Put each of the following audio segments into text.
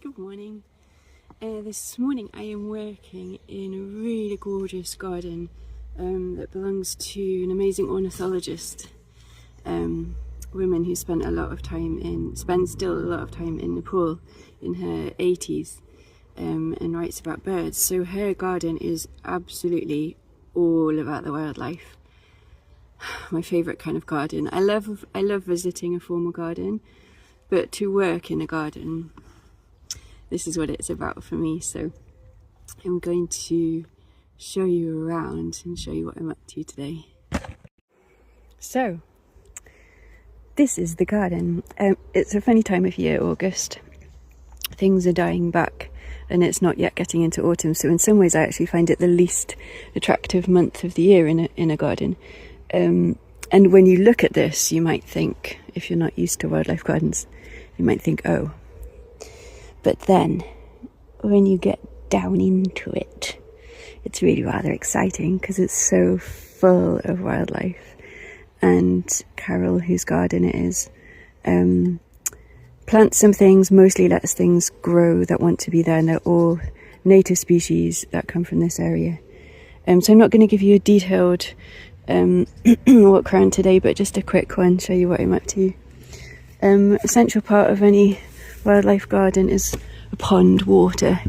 Good morning. This morning I am working in a really gorgeous garden that belongs to an amazing ornithologist, woman who spends still a lot of time in Nepal in her 80s and writes about birds. So her garden is absolutely all about the wildlife. My favourite kind of garden. I love visiting a formal garden, but to work in a garden, this is what it's about for me. So I'm going to show you around and show you what I'm up to today. So this is the garden. It's a funny time of year, August. Things are dying back and it's not yet getting into autumn. So in some ways I actually find it the least attractive month of the year in a garden. And when you look at this, you might think, if you're not used to wildlife gardens, you might think, oh. But then, when you get down into it, it's really rather exciting because it's so full of wildlife. And Carol, whose garden it is, plants some things, mostly lets things grow that want to be there, and they're all native species that come from this area. So I'm not going to give you a detailed walk around today, but just a quick one, show you what I'm up to. Essential part of any wildlife garden is a pond, water.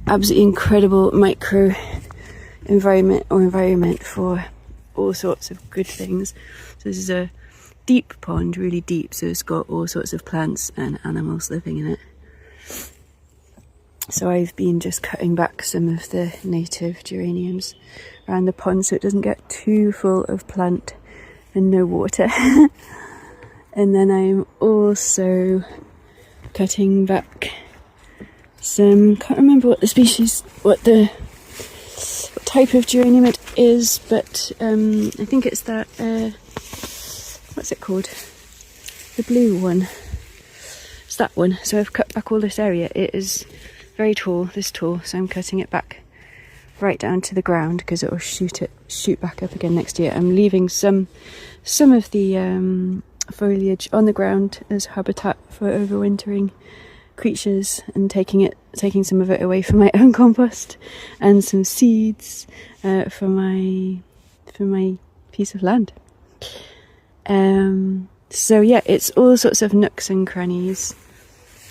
Absolutely incredible micro environment for all sorts of good things. So this is a deep pond, really deep, so it's got all sorts of plants and animals living in it. So I've been just cutting back some of the native geraniums around the pond so it doesn't get too full of plant and no water. And then I'm also cutting back some, can't remember what type of geranium it is, but I think it's that, what's it called? The blue one. It's that one. So I've cut back all this area. It is very tall, this tall, so I'm cutting it back right down to the ground because it will shoot back up again next year. I'm leaving some of the foliage on the ground as habitat for overwintering creatures and taking some of it away for my own compost and some seeds for my piece of land. So yeah, it's all sorts of nooks and crannies.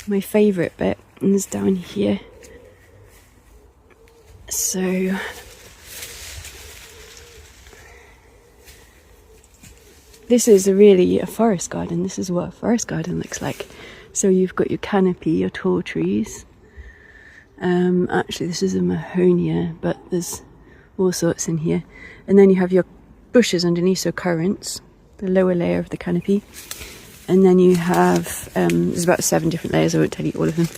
My favourite bit is down here. So this is really a forest garden. This is what a forest garden looks like. So you've got your canopy, your tall trees. Actually this is a mahonia, but there's all sorts in here. And then you have your bushes underneath, so currants, the lower layer of the canopy. And then you have, there's about 7 different layers, I won't tell you all of them.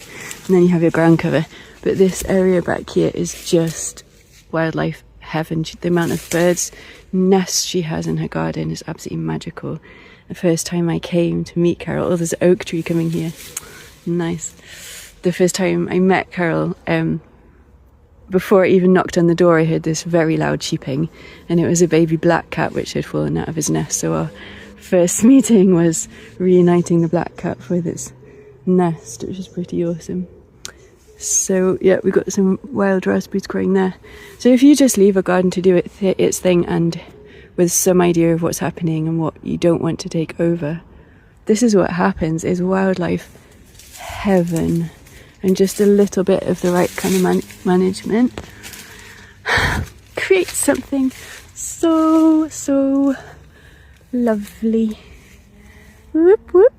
And then you have your ground cover. But this area back here is just wildlife heaven. The amount of birds nests she has in her garden is absolutely magical. The first time I came to meet Carol, oh, there's an oak tree coming here. Nice. The first time I met Carol, before I even knocked on the door, I heard this very loud cheeping, and it was a baby black cat which had fallen out of his nest. So our first meeting was reuniting the black cat with its nest, which is pretty awesome. So yeah, we've got some wild raspberries growing there. So if you just leave a garden to do its thing and with some idea of what's happening and what you don't want to take over, this is what happens, is wildlife heaven. And just a little bit of the right kind of management creates something so lovely. Whoop whoop.